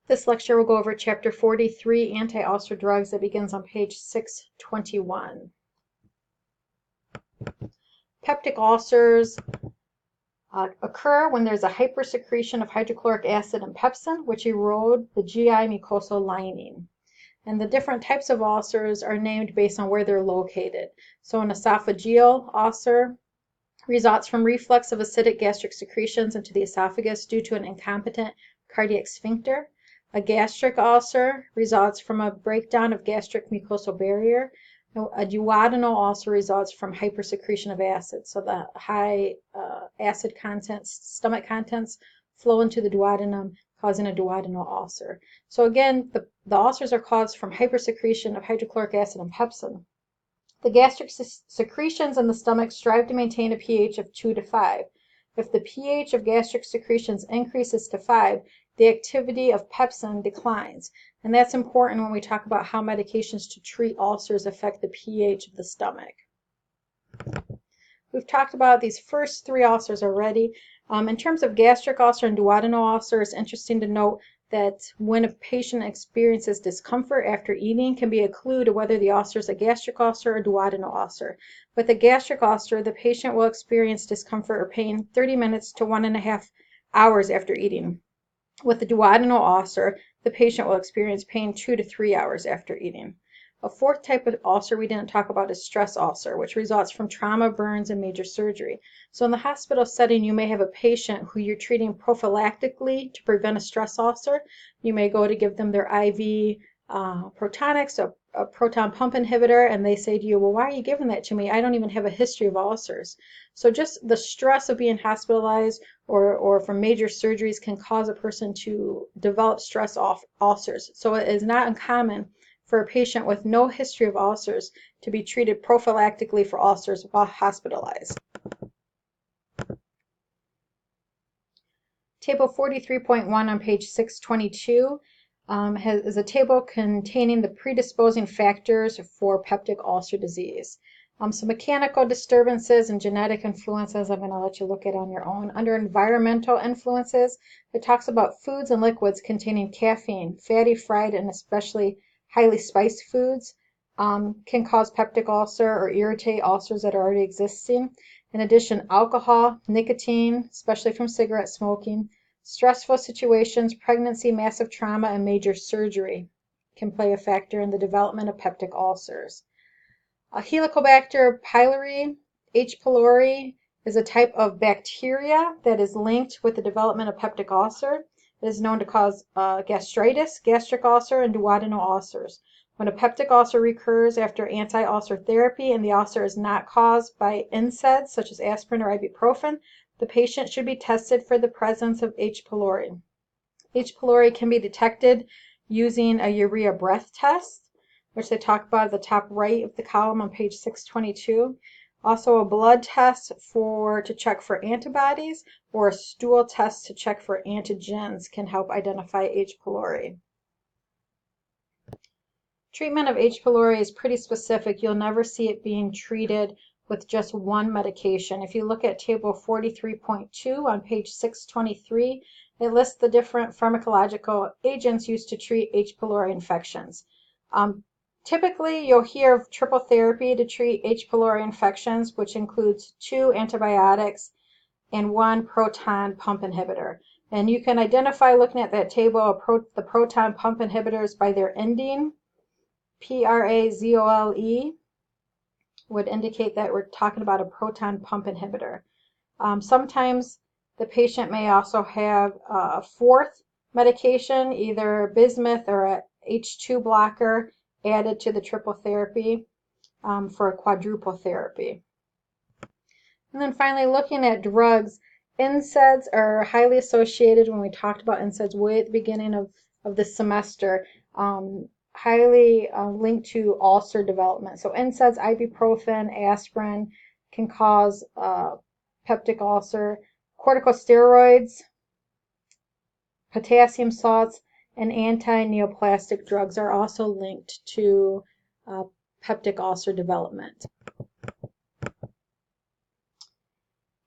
This lecture will go over Chapter 43, Anti-Ulcer Drugs, that begins on page 621. Peptic ulcers occur when there's a hypersecretion of hydrochloric acid and pepsin, which erode the GI mucosal lining. And the different types of ulcers are named based on where they're located. So an esophageal ulcer results from reflux of acidic gastric secretions into the esophagus due to an incompetent cardiac sphincter. A gastric ulcer results from a breakdown of gastric mucosal barrier. A duodenal ulcer results from hypersecretion of acid. So the high acid contents, stomach contents, flow into the duodenum, causing a duodenal ulcer. So again, the ulcers are caused from hypersecretion of hydrochloric acid and pepsin. The gastric secretions in the stomach strive to maintain a pH of 2 to 5. If the pH of gastric secretions increases to 5, the activity of pepsin declines. And that's important when we talk about how medications to treat ulcers affect the pH of the stomach. We've talked about these first three ulcers already. In terms of gastric ulcer and duodenal ulcer, it's interesting to note that when a patient experiences discomfort after eating can be a clue to whether the ulcer is a gastric ulcer or duodenal ulcer. With a gastric ulcer, the patient will experience discomfort or pain 30 minutes to 1.5 hours after eating. With the duodenal ulcer, the patient will experience pain 2 to 3 hours after eating. A fourth type of ulcer we didn't talk about is stress ulcer, which results from trauma, burns, and major surgery. So in the hospital setting, you may have a patient who you're treating prophylactically to prevent a stress ulcer. You may go to give them their IV Protonix, a proton pump inhibitor, and they say to you, well, why are you giving that to me? I don't even have a history of ulcers. So just the stress of being hospitalized or from major surgeries can cause a person to develop stress ulcers. So it is not uncommon for a patient with no history of ulcers to be treated prophylactically for ulcers while hospitalized. Table 43.1 on page 622 is a table containing the predisposing factors for peptic ulcer disease. So mechanical disturbances and genetic influences I'm going to let you look at on your own. Under environmental influences, it talks about foods and liquids containing caffeine, fatty, fried, and especially highly spiced foods can cause peptic ulcer or irritate ulcers that are already existing. In addition, alcohol, nicotine, especially from cigarette smoking, stressful situations, pregnancy, massive trauma, and major surgery can play a factor in the development of peptic ulcers. Helicobacter pylori, H. pylori, is a type of bacteria that is linked with the development of peptic ulcer. It is known to cause gastritis, gastric ulcer, and duodenal ulcers. When a peptic ulcer recurs after anti-ulcer therapy and the ulcer is not caused by NSAIDs such as aspirin or ibuprofen, the patient should be tested for the presence of H. pylori. H. pylori can be detected using a urea breath test, which they talk about at the top right of the column on page 622. Also a blood test to check for antibodies, or a stool test to check for antigens can help identify H. pylori. Treatment of H. pylori is pretty specific. You'll never see it being treated with just one medication. If you look at table 43.2 on page 623, it lists the different pharmacological agents used to treat H. pylori infections. Typically, you'll hear of triple therapy to treat H. pylori infections, which includes 2 antibiotics and 1 proton pump inhibitor. And you can identify, looking at that table, the proton pump inhibitors by their ending. PRAZOLE would indicate that we're talking about a proton pump inhibitor. Sometimes the patient may also have a fourth medication, either bismuth or a H2 blocker, added to the triple therapy for a quadruple therapy. And then finally, looking at drugs, NSAIDs are highly associated, when we talked about NSAIDs way at the beginning of the semester, highly linked to ulcer development. So NSAIDs, ibuprofen, aspirin, can cause peptic ulcer. Corticosteroids, potassium salts, and anti-neoplastic drugs are also linked to peptic ulcer development.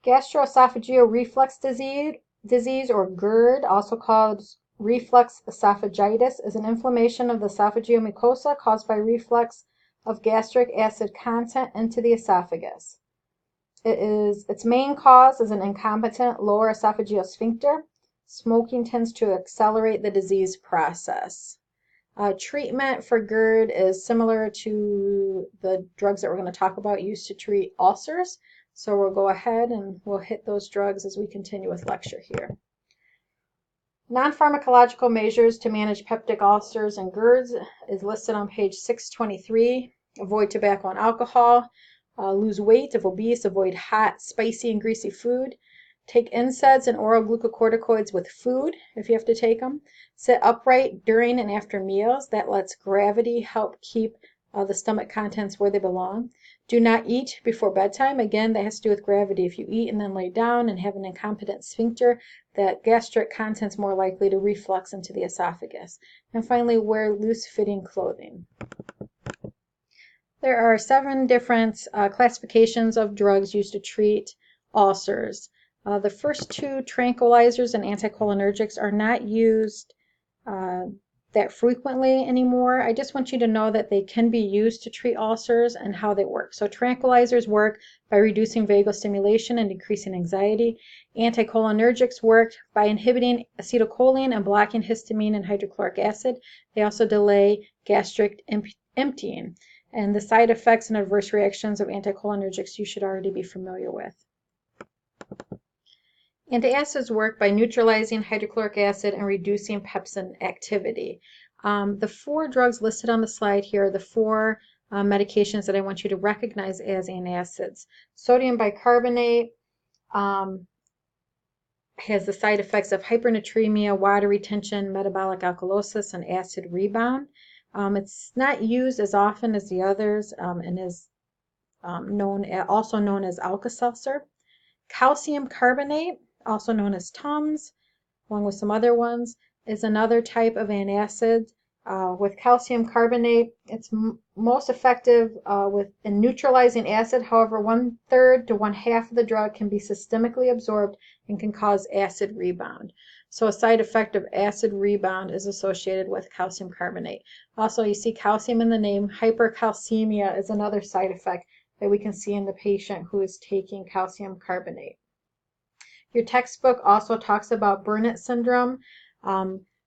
Gastroesophageal reflux disease, or GERD, also called reflux esophagitis is an inflammation of the esophageal mucosa caused by reflux of gastric acid content into the esophagus. Its main cause is an incompetent lower esophageal sphincter. Smoking tends to accelerate the disease process. Treatment for GERD is similar to the drugs that we're going to talk about used to treat ulcers. So we'll go ahead and we'll hit those drugs as we continue with lecture here. Non-pharmacological measures to manage peptic ulcers and GERDs is listed on page 623. Avoid tobacco and alcohol. Lose weight if obese. Avoid hot, spicy, and greasy food. Take NSAIDs and oral glucocorticoids with food if you have to take them. Sit upright during and after meals. That lets gravity help keep the stomach contents where they belong. Do not eat before bedtime. Again, that has to do with gravity. If you eat and then lay down and have an incompetent sphincter, that gastric content's more likely to reflux into the esophagus. And finally, wear loose-fitting clothing. There are 7 different classifications of drugs used to treat ulcers. The first 2, tranquilizers and anticholinergics, are not used that frequently anymore. I just want you to know that they can be used to treat ulcers and how they work. So tranquilizers work by reducing vagal stimulation and decreasing anxiety. Anticholinergics work by inhibiting acetylcholine and blocking histamine and hydrochloric acid. They also delay gastric emptying. And the side effects and adverse reactions of anticholinergics you should already be familiar with. Antacids work by neutralizing hydrochloric acid and reducing pepsin activity. The 4 drugs listed on the slide here are the 4 medications that I want you to recognize as antacids. Sodium bicarbonate has the side effects of hypernatremia, water retention, metabolic alkalosis, and acid rebound. It's not used as often as the others and is also known as Alka-Seltzer. Calcium carbonate, also known as Tums, along with some other ones, is another type of antacid. With calcium carbonate, it's most effective in neutralizing acid. However, 1/3 to 1/2 of the drug can be systemically absorbed and can cause acid rebound. So a side effect of acid rebound is associated with calcium carbonate. Also, you see calcium in the name. Hypercalcemia is another side effect that we can see in the patient who is taking calcium carbonate. Your textbook also talks about Burnett syndrome.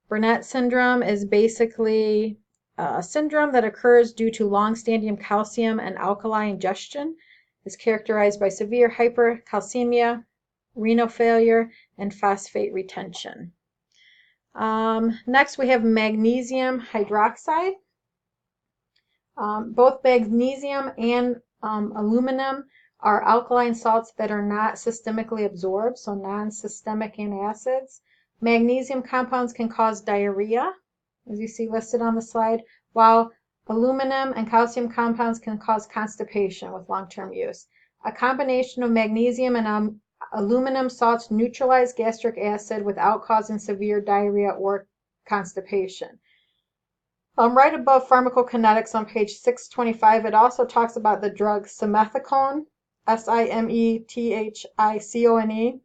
Burnett syndrome is basically a syndrome that occurs due to long-standing calcium and alkali ingestion. It's characterized by severe hypercalcemia, renal failure, and phosphate retention. Next, we have magnesium hydroxide. Both magnesium and aluminum are alkaline salts that are not systemically absorbed, so non-systemic antacids. Magnesium compounds can cause diarrhea, as you see listed on the slide, while aluminum and calcium compounds can cause constipation with long-term use. A combination of magnesium and aluminum salts neutralize gastric acid without causing severe diarrhea or constipation. Right above pharmacokinetics on page 625, it also talks about the drug simethicone, S-I-M-E-T-H-I-C-O-N-E.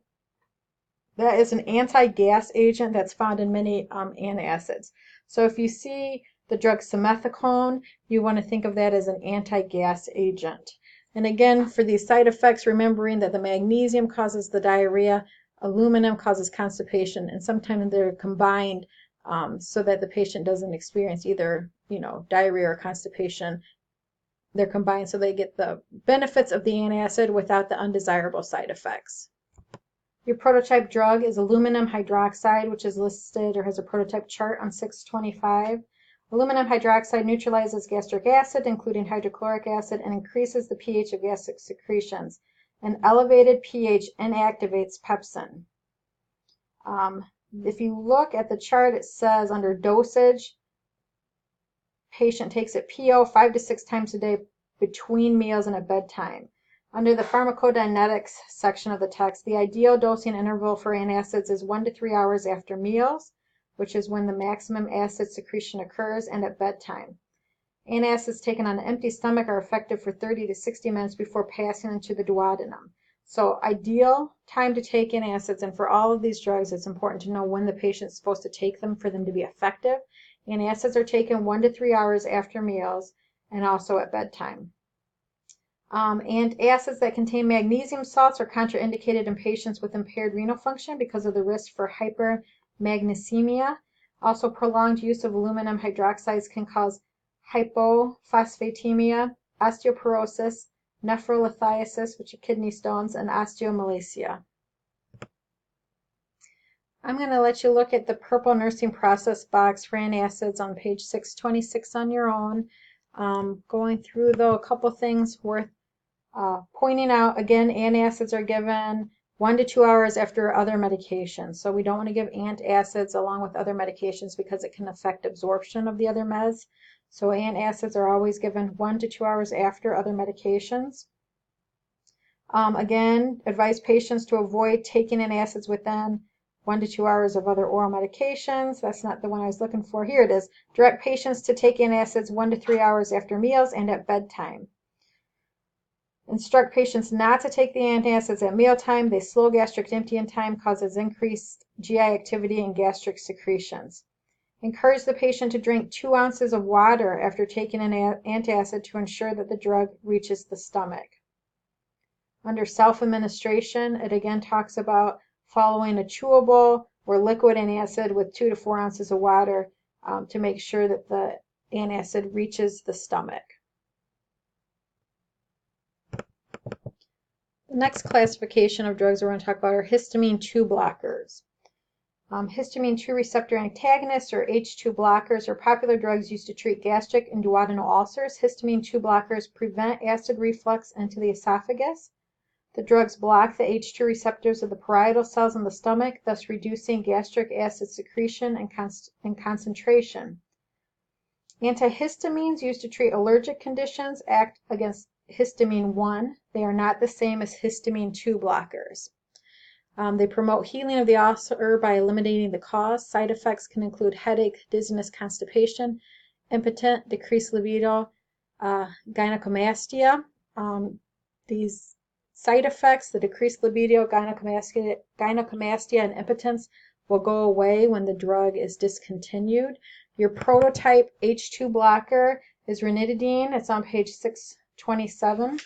That is an anti-gas agent that's found in many antacids. So if you see the drug simethicone, you want to think of that as an anti-gas agent. And again, for these side effects, remembering that the magnesium causes the diarrhea, aluminum causes constipation, and sometimes they're combined so that the patient doesn't experience either, diarrhea or constipation. They're combined so they get the benefits of the antacid without the undesirable side effects. Your prototype drug is aluminum hydroxide, which is listed or has a prototype chart on 625. Aluminum hydroxide neutralizes gastric acid, including hydrochloric acid, and increases the pH of gastric secretions. An elevated pH inactivates pepsin. If you look at the chart, it says under dosage, patient takes it PO 5 to 6 times a day between meals and at bedtime. Under the pharmacodynetics section of the text, the ideal dosing interval for antacids is 1 to 3 hours after meals, which is when the maximum acid secretion occurs, and at bedtime. Antacids taken on an empty stomach are effective for 30 to 60 minutes before passing into the duodenum. So ideal time to take antacids, and for all of these drugs, it's important to know when the patient is supposed to take them for them to be effective. Antacids are taken 1 to 3 hours after meals and also at bedtime. Antacids that contain magnesium salts are contraindicated in patients with impaired renal function because of the risk for hypermagnesemia. Also, prolonged use of aluminum hydroxides can cause hypophosphatemia, osteoporosis, nephrolithiasis, which are kidney stones, and osteomalacia. I'm going to let you look at the purple nursing process box for antacids on page 626 on your own. Going through, though, a couple things worth pointing out. Again, antacids are given 1 to 2 hours after other medications. So we don't want to give antacids along with other medications because it can affect absorption of the other meds. So antacids are always given 1 to 2 hours after other medications. Again, advise patients to avoid taking antacids within 1 to 2 hours of other oral medications. That's not the one I was looking for. Here it is. Direct patients to take antacids 1 to 3 hours after meals and at bedtime. Instruct patients not to take the antacids at mealtime. They slow gastric emptying time, causes increased GI activity and gastric secretions. Encourage the patient to drink 2 ounces of water after taking an antacid to ensure that the drug reaches the stomach. Under self-administration, it again talks about following a chewable or liquid antacid with 2 to 4 ounces of water to make sure that the antacid reaches the stomach. The next classification of drugs we're going to talk about are histamine 2 blockers. Histamine 2 receptor antagonists, or H2 blockers, are popular drugs used to treat gastric and duodenal ulcers. Histamine 2 blockers prevent acid reflux into the esophagus. The drugs block the H2 receptors of the parietal cells in the stomach, thus reducing gastric acid secretion and concentration. Antihistamines used to treat allergic conditions act against histamine 1. They are not the same as histamine 2 blockers. They promote healing of the ulcer by eliminating the cause. Side effects can include headache, dizziness, constipation, impotent, decreased libido, gynecomastia. These side effects, the decreased libido, gynecomastia, and impotence, will go away when the drug is discontinued. Your prototype H2 blocker is ranitidine. It's on page 627.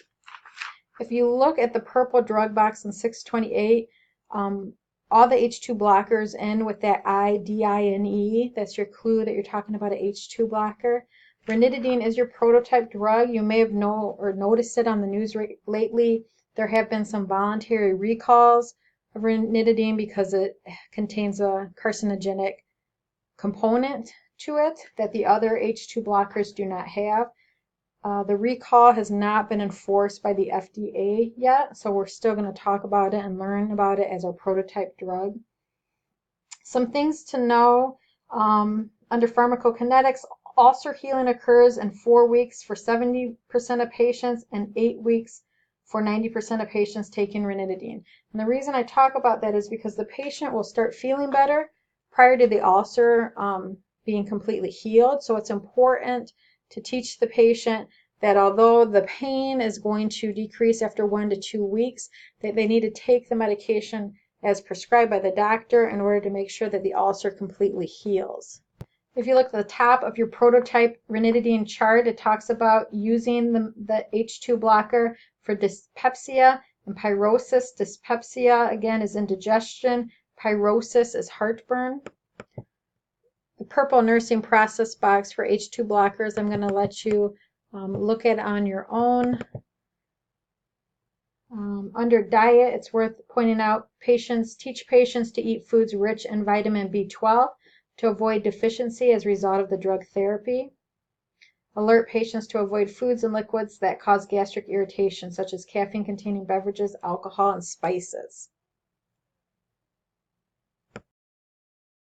If you look at the purple drug box in 628, all the H2 blockers end with that I-D-I-N-E. That's your clue that you're talking about an H2 blocker. Ranitidine is your prototype drug. You may have noticed it on the news lately. There have been some voluntary recalls of ranitidine because it contains a carcinogenic component to it that the other H2 blockers do not have. The recall has not been enforced by the FDA yet, so we're still going to talk about it and learn about it as our prototype drug. Some things to know under pharmacokinetics: ulcer healing occurs in 4 weeks for 70% of patients and 8 weeks for 90% of patients taking ranitidine. And the reason I talk about that is because the patient will start feeling better prior to the ulcer being completely healed. So it's important to teach the patient that although the pain is going to decrease after 1 to 2 weeks, that they need to take the medication as prescribed by the doctor in order to make sure that the ulcer completely heals. If you look at the top of your prototype ranitidine chart, it talks about using the H2 blocker for dyspepsia and pyrosis. Dyspepsia, again, is indigestion. Pyrosis is heartburn. The purple nursing process box for H2 blockers, I'm going to let you look at on your own. Under diet, it's worth pointing out, teach patients to eat foods rich in vitamin B12 to avoid deficiency as a result of the drug therapy. Alert patients to avoid foods and liquids that cause gastric irritation, such as caffeine-containing beverages, alcohol, and spices.